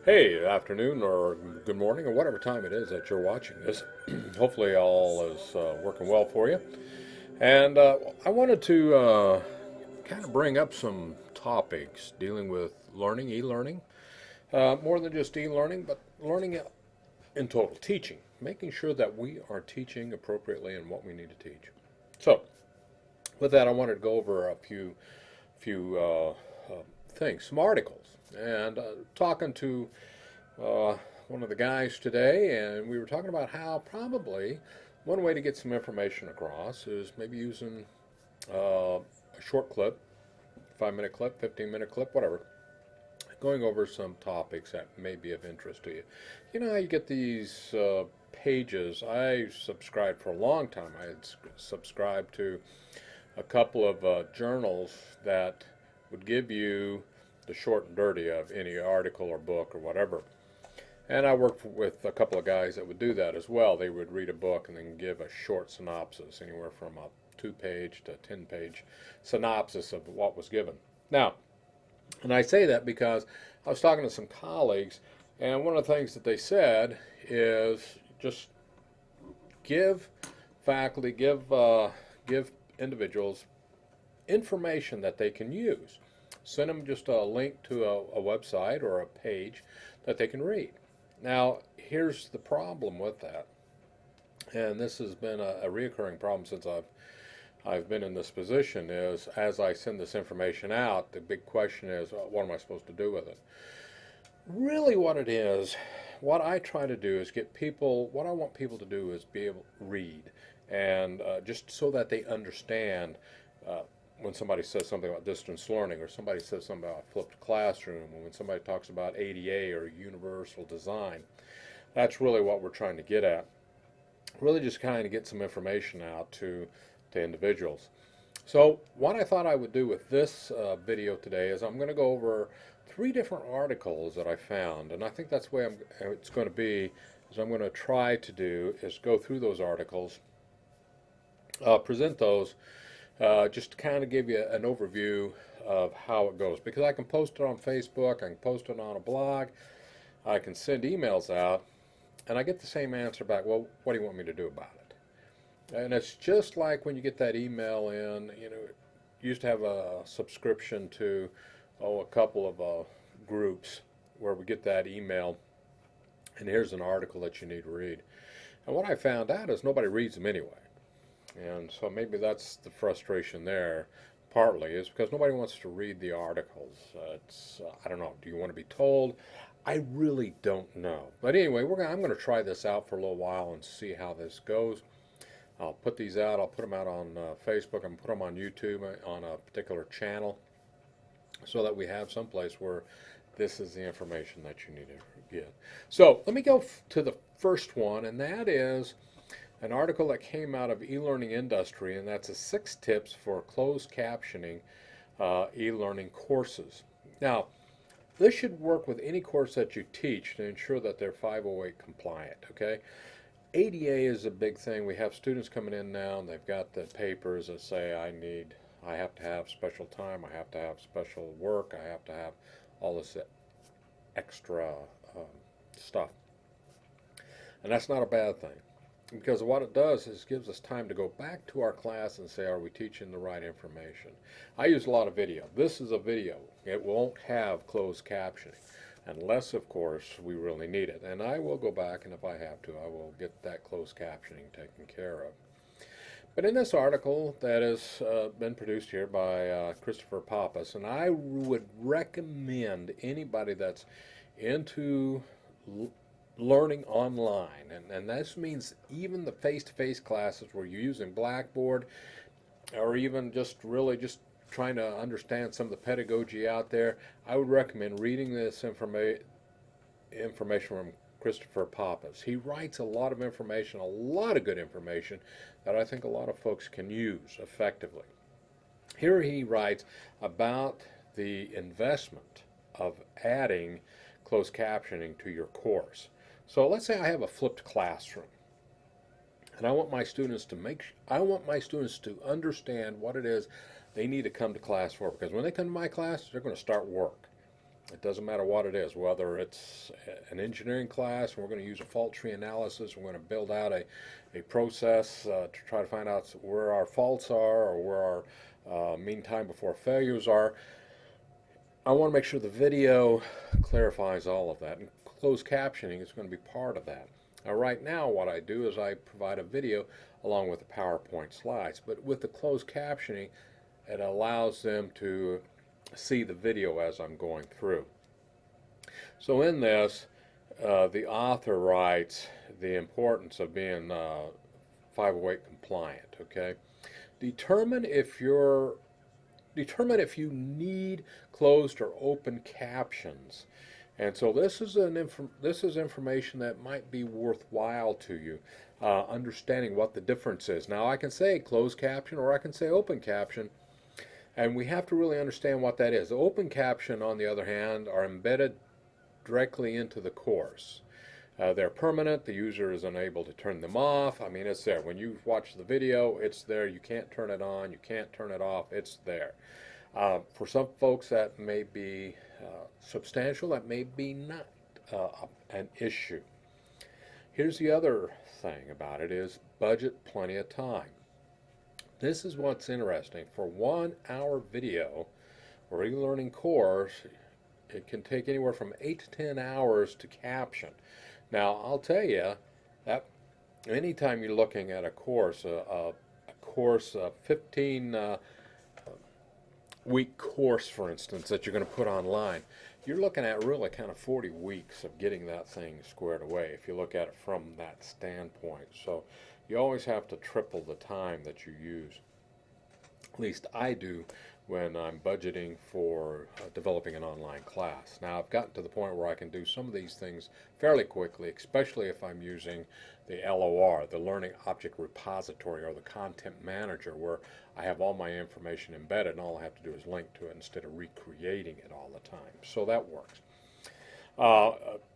Hey, afternoon or good morning or whatever time it is that you're watching this. Hopefully, all is working well for you. And I wanted to kind of bring up some topics dealing with learning, e-learning, more than just e-learning, but learning in total, teaching, making sure that we are teaching appropriately and what we need to teach. So, with that, I wanted to go over a few things, some articles, and talking to uh, one of the guys today, and we were talking about how probably one way to get some information across is maybe using a short clip, 5 minute clip, 15-minute clip, whatever, going over some topics that may be of interest to you. You know how you get these pages? I subscribed for a long time. I had subscribed to a couple of journals that would give you the short and dirty of any article or book or whatever. And I worked with a couple of guys that would do that as well. They would read a book and then give a short synopsis, anywhere from a 2 page to 10 page synopsis of what was given. Now, and I say that because I was talking to some colleagues, and one of the things that they said is just give faculty, give individuals information that they can use. Send them just a link to a website or a page that they can read. Now, here's the problem with that, and this has been a reoccurring problem since I've been in this position. Is as I send this information out, the big question is, what am I supposed to do with it? Really, what it is, what I try to do is get people. What I want people to do is be able to read, and just so that they understand. When somebody says something about distance learning, or somebody says something about flipped classroom, or when somebody talks about ADA or universal design, that's really what we're trying to get at. Really just kind of get some information out to individuals. So what I thought I would do with this video today is I'm going to go over 3 different articles that I found, and I think that's the way it's going to be. Is I'm going to try to do is go through those articles, present those, just to kind of give you an overview of how it goes. Because I can post it on Facebook, I can post it on a blog, I can send emails out, and I get the same answer back. Well, what do you want me to do about it? And it's just like when you get that email in. You used to have a subscription to a couple of groups where we get that email, and here's an article that you need to read. And what I found out is nobody reads them anyway. And so maybe that's the frustration there, partly, is because nobody wants to read the articles. I don't know. Do you want to be told? I really don't know. But anyway, I'm going to try this out for a little while and see how this goes. I'll put these out. I'll put them out on Facebook and put them on YouTube on a particular channel so that we have some place where this is the information that you need to get. So let me go to the first one, and that is an article that came out of e-learning industry, and that's 6 tips for closed captioning e-learning courses. Now, this should work with any course that you teach to ensure that they're 508 compliant, okay? ADA is a big thing. We have students coming in now, and they've got the papers that say, I have to have special time, I have to have special work, I have to have all this extra um, stuff. And that's not a bad thing. Because what it does is gives us time to go back to our class and say, are we teaching the right information? I use a lot of video. This is a video. It won't have closed captioning, unless, of course, we really need it. And I will go back, and if I have to, I will get that closed captioning taken care of. But in this article that has been produced here by Christopher Pappas, and I would recommend anybody that's into learning online, and this means even the face-to-face classes where you're using Blackboard, or even just really just trying to understand some of the pedagogy out there. I would recommend reading this information from Christopher Pappas. He writes a lot of information, a lot of good information that I think a lot of folks can use effectively. Here he writes about the investment of adding closed captioning to your course. So let's say I have a flipped classroom, and I want my students to understand what it is they need to come to class for, because when they come to my class, they're going to start work. It doesn't matter what it is, whether it's an engineering class and we're going to use a fault tree analysis, we're going to build out a process to try to find out where our faults are or where our mean time before failures are. I want to make sure the video clarifies all of that, and closed captioning is going to be part of that. Now, right now, what I do is I provide a video along with the PowerPoint slides, but with the closed captioning, it allows them to see the video as I'm going through. So in this, the author writes the importance of being 508 compliant. Okay, determine if you need closed or open captions. And so this is information that might be worthwhile to you, understanding what the difference is. Now I can say closed caption or I can say open caption, and we have to really understand what that is. The open caption, on the other hand, are embedded directly into the course. They're permanent. The user is unable to turn them off. I mean, it's there. When you watch the video, it's there. You can't turn it on. You can't turn it off. It's there. For some folks, that may be substantial. That may be not an issue. Here's the other thing about it is budget plenty of time. This is what's interesting. For 1 hour video or e-learning course, it can take anywhere from 8 to 10 hours to caption. Now, I'll tell you that anytime you're looking at a course, a 15 week course, for instance, that you're going to put online, you're looking at really kind of 40 weeks of getting that thing squared away if you look at it from that standpoint. So you always have to triple the time that you use. At least I do when I'm budgeting for developing an online class. Now I've gotten to the point where I can do some of these things fairly quickly, especially if I'm using the LOR, the Learning Object Repository, or the Content Manager, where I have all my information embedded and all I have to do is link to it instead of recreating it all the time. So that works.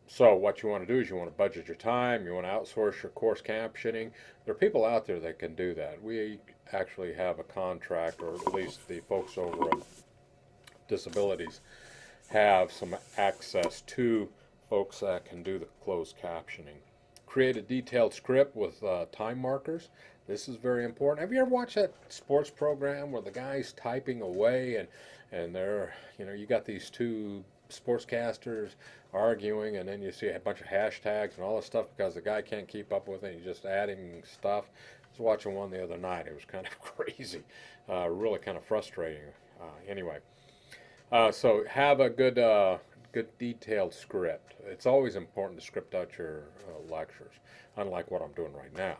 So what you want to do is you want to budget your time, you want to outsource your course captioning. There are people out there that can do that. We actually have a contract, or at least the folks over at Disabilities have some access to folks that can do the closed captioning. Create a detailed script with time markers. This is very important. Have you ever watched that sports program where the guy's typing away and they're, you got these two sportscasters arguing, and then you see a bunch of hashtags and all this stuff because the guy can't keep up with it. He's just adding stuff. I was watching one the other night. It was kind of crazy, really kind of frustrating. Anyway, so have a good detailed script. It's always important to script out your lectures, unlike what I'm doing right now.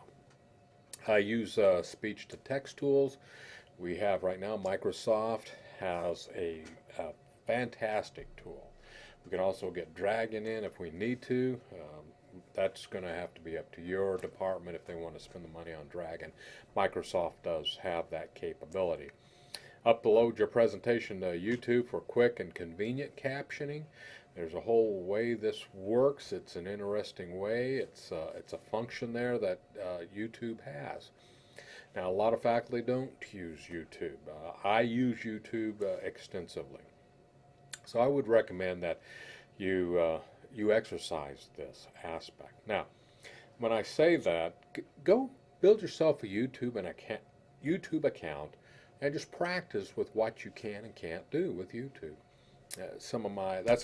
I use speech-to-text tools. We have right now, Microsoft has a fantastic tool. We can also get Dragon in if we need to. That's going to have to be up to your department if they want to spend the money on Dragon. Microsoft does have that capability. Upload your presentation to YouTube for quick and convenient captioning. There's a whole way this works. It's an interesting way. It's a function there that YouTube has. Now, a lot of faculty don't use YouTube. I use YouTube extensively. So I would recommend that you exercise this aspect. Now, when I say that, go build yourself a YouTube account and just practice with what you can and can't do with YouTube. That's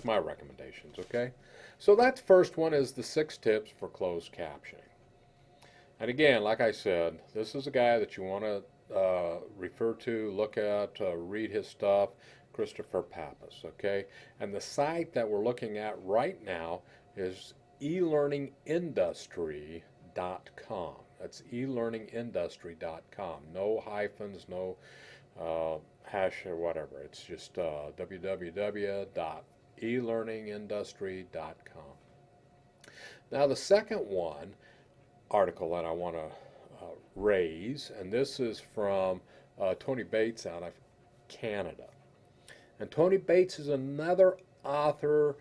my recommendations. Okay, so that first one is the 6 tips for closed captioning. And again, like I said, this is a guy that you want to refer to, look at, read his stuff. Christopher Pappas, okay? And the site that we're looking at right now is elearningindustry.com. That's elearningindustry.com. No hyphens, no hash or whatever. It's just www.elearningindustry.com. Now the second article that I want to raise, and this is from Tony Bates out of Canada. And Tony Bates is another author,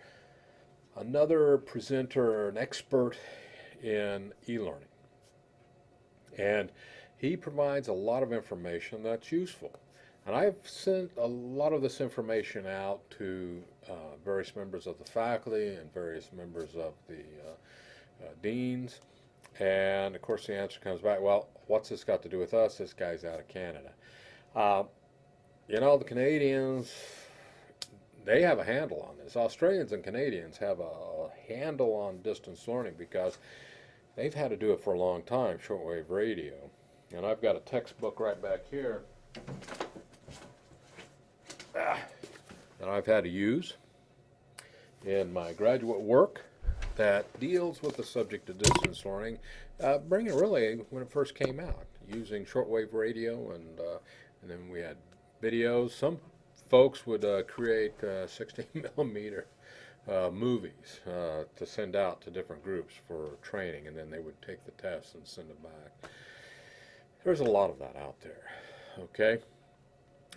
another presenter, an expert in e-learning. And he provides a lot of information that's useful. And I've sent a lot of this information out to various members of the faculty and various members of the deans. And of course, the answer comes back, well, what's this got to do with us? This guy's out of Canada. Uh, the Canadians, they have a handle on this. Australians and Canadians have a handle on distance learning because they've had to do it for a long time, shortwave radio. And I've got a textbook right back here that I've had to use in my graduate work that deals with the subject of distance learning, bringing really when it first came out, using shortwave radio, and then we had videos. Some folks would create 16 millimeter movies to send out to different groups for training, and then they would take the test and send it back. There's a lot of that out there. Okay,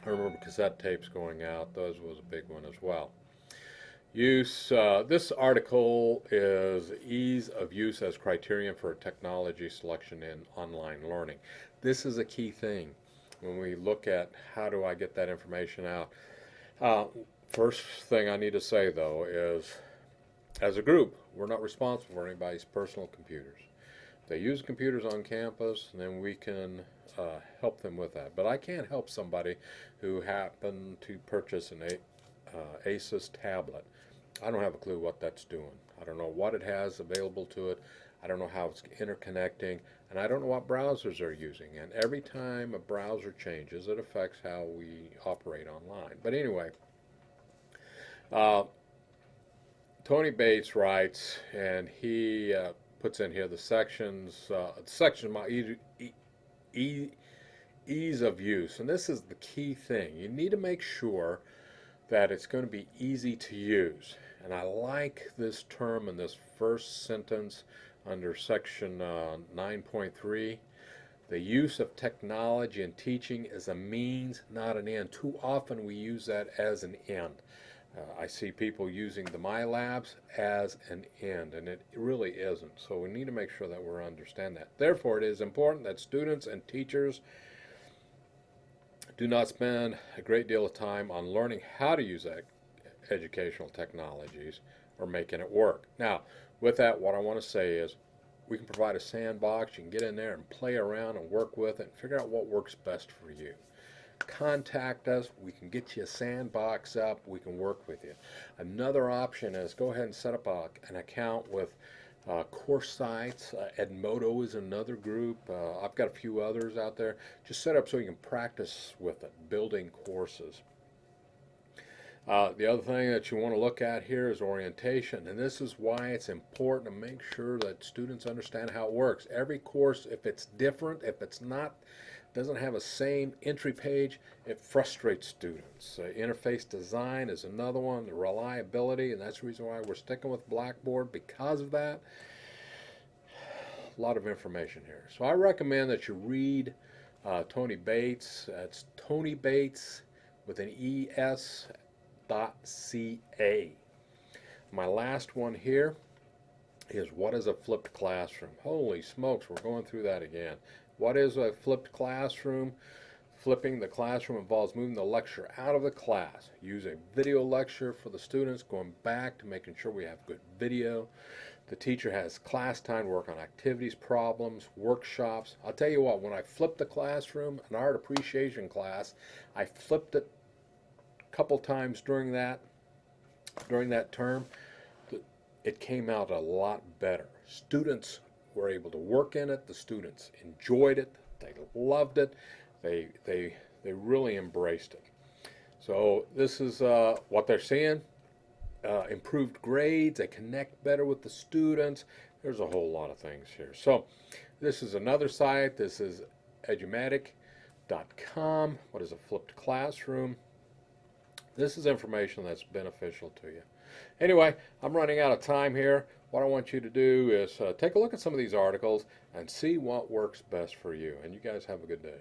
I remember cassette tapes going out. Those was a big one as well. Use. This article is ease of use as criterion for technology selection in online learning. This is a key thing when we look at how do I get that information out. First thing I need to say, though, is as a group, we're not responsible for anybody's personal computers. They use computers on campus, and then we can help them with that. But I can't help somebody who happened to purchase an Asus tablet. I don't have a clue what that's doing. I don't know what it has available to it. I don't know how it's interconnecting, and I don't know what browsers they're using. And every time a browser changes, it affects how we operate online. But anyway, Tony Bates writes, and he puts in here the sections about ease of use, and this is the key thing. You need to make sure that it's going to be easy to use. And I like this term in this first sentence under section 9.3. The use of technology in teaching is a means, not an end. Too often we use that as an end. I see people using the MyLabs as an end, and it really isn't. So we need to make sure that we understand that. Therefore, it is important that students and teachers do not spend a great deal of time on learning how to use educational technologies or making it work. Now, with that, what I want to say is we can provide a sandbox. You can get in there and play around and work with it and figure out what works best for you. Contact us. We can get you a sandbox up. We can work with you. Another option is go ahead and set up an account with course sites. Edmodo is another group. I've got a few others out there. Just set up so you can practice with it, building courses. The other thing that you want to look at here is orientation, and this is why it's important to make sure that students understand how it works. Every course, if it's different, if it's not, doesn't have a same entry page, it frustrates students. Interface design is another one, the reliability, and that's the reason why we're sticking with Blackboard because of that. A lot of information here. So I recommend that you read Tony Bates. That's Tony Bates with an ES.ca. My last one here is what is a flipped classroom? Holy smokes, we're going through that again. What is a flipped classroom? Flipping the classroom involves moving the lecture out of the class. Use a video lecture for the students, going back to making sure we have good video. The teacher has class time to work on activities, problems, workshops. I'll tell you what, when I flipped the classroom, an art appreciation class, I flipped it a couple times during that term. It came out a lot better. Students were able to work in it. The students enjoyed it. They loved it. They really embraced it. So this is what they're seeing. Improved grades. They connect better with the students. There's a whole lot of things here. So this is another site. This is edumatic.com. What is a flipped classroom? This is information that's beneficial to you. Anyway, I'm running out of time here. What I want you to do is take a look at some of these articles and see what works best for you. And you guys have a good day.